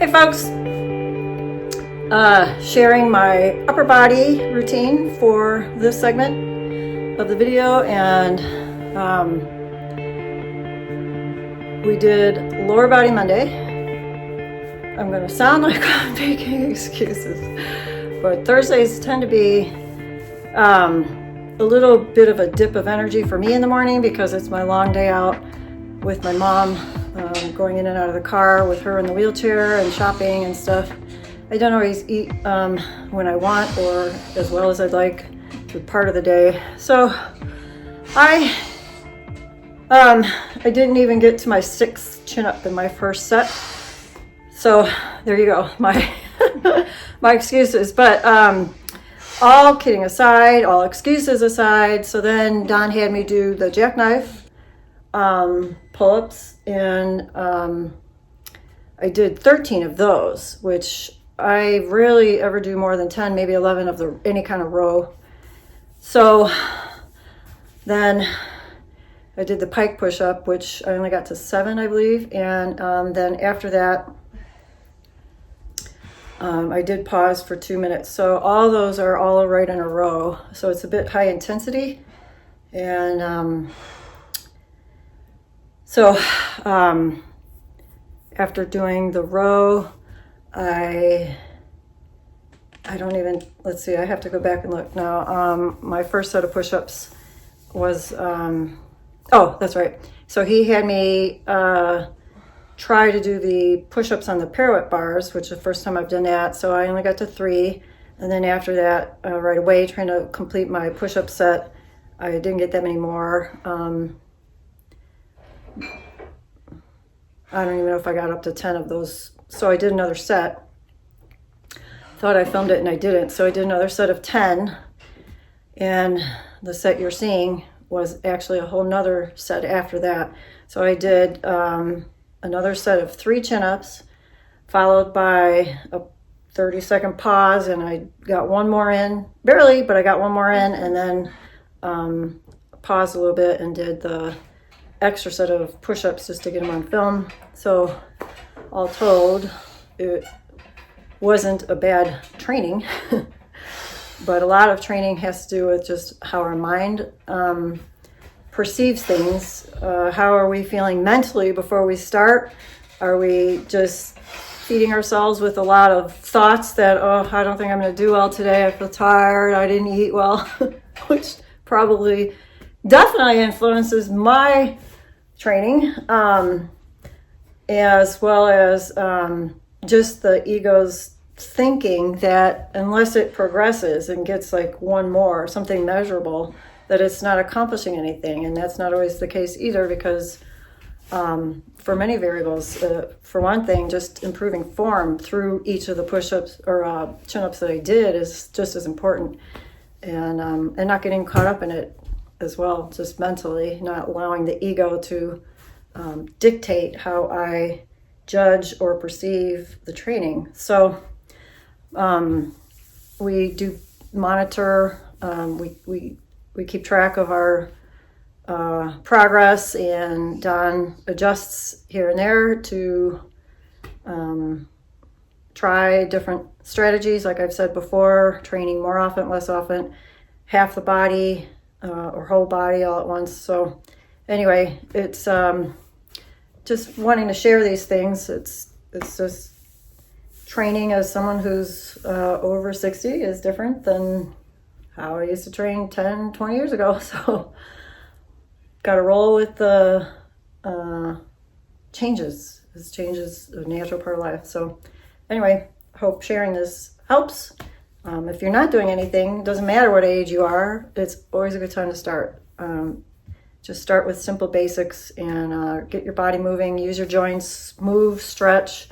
Hey folks, sharing my upper body routine for this segment of the video, and we did lower body Monday. I'm going to sound like I'm making excuses, but Thursdays tend to be a little bit of a dip of energy for me in the morning because it's my long day out with my mom, going in and out of the car with her in the wheelchair and shopping and stuff. I don't always eat when I want or as well as I'd like for part of the day. So I didn't even get to my 6th chin up in my first set. So there you go, my my excuses. But all kidding aside, all excuses aside, so then Don had me do the jackknife pull-ups, and I did 13 of those, which I rarely ever do more than 10, maybe 11 of any kind of row. So then I did the pike push-up, which I only got to 7, I believe, and then after that I did pause for 2 minutes. So all those are all right in a row, so it's a bit high intensity. And so after doing the row, I don't even, let's see, I have to go back and look now. My first set of push-ups was, oh, that's right. So he had me try to do the push-ups on the pirouette bars, which is the first time I've done that. So I only got to 3. And then after that, right away, trying to complete my push-up set, I didn't get that many more. I don't even know if I got up to 10 of those. So I did another set. Thought I filmed it and I didn't. So I did another set of 10. And the set you're seeing was actually a whole nother set after that. So I did another set of 3 chin-ups, followed by a 30-second pause, and I got one more in, barely, but I got one more in, and then paused a little bit and did the extra set of push-ups just to get them on film. So all told, it wasn't a bad training, but a lot of training has to do with just how our mind perceives things. How are we feeling mentally before we start? Are we just feeding ourselves with a lot of thoughts that, oh, I don't think I'm going to do well today, I feel tired, I didn't eat well, which probably definitely influences my training, as well as just the ego's thinking that unless it progresses and gets like one more, something measurable, that it's not accomplishing anything. And that's not always the case either, because for many variables, for one thing, just improving form through each of the push-ups or chin-ups that I did is just as important, and not getting caught up in it as well, just mentally, not allowing the ego to dictate how I judge or perceive the training. So we do monitor, we keep track of our progress, and Don adjusts here and there to try different strategies. Like I've said before, training more often, less often, half the body or whole body all at once. So anyway, it's just wanting to share these things. It's just training as someone who's over 60 is different than how I used to train 10, 20 years ago. So got to roll with the changes. This change is a natural part of life. So anyway, hope sharing this helps. If you're not doing anything, it doesn't matter what age you are, it's always a good time to start. Just start with simple basics and get your body moving, use your joints, move, stretch.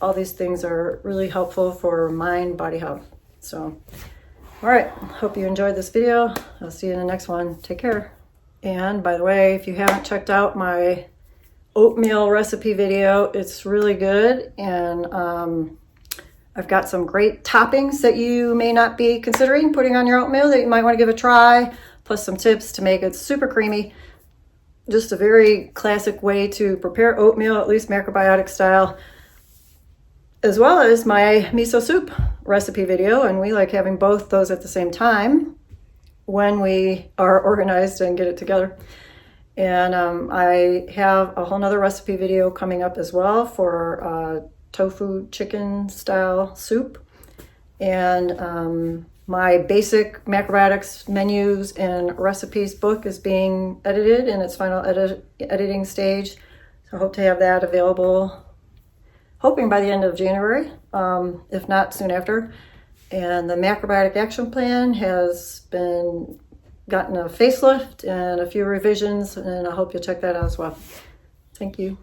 All these things are really helpful for mind, body health. So, all right, hope you enjoyed this video. I'll see you in the next one. Take care. And by the way, if you haven't checked out my oatmeal recipe video, it's really good. And I've got some great toppings that you may not be considering putting on your oatmeal that you might want to give a try, plus some tips to make it super creamy. Just a very classic way to prepare oatmeal, at least macrobiotic style. as well as my miso soup recipe video, and we like having both those at the same time when we are organized and get it together. And I have a whole nother recipe video coming up as well for tofu chicken style soup. And my basic macrobiotics menus and recipes book is being edited in its final editing stage. So I hope to have that available, hoping by the end of January, if not soon after. And the macrobiotic action plan has gotten a facelift and a few revisions, and I hope you'll check that out as well. Thank you.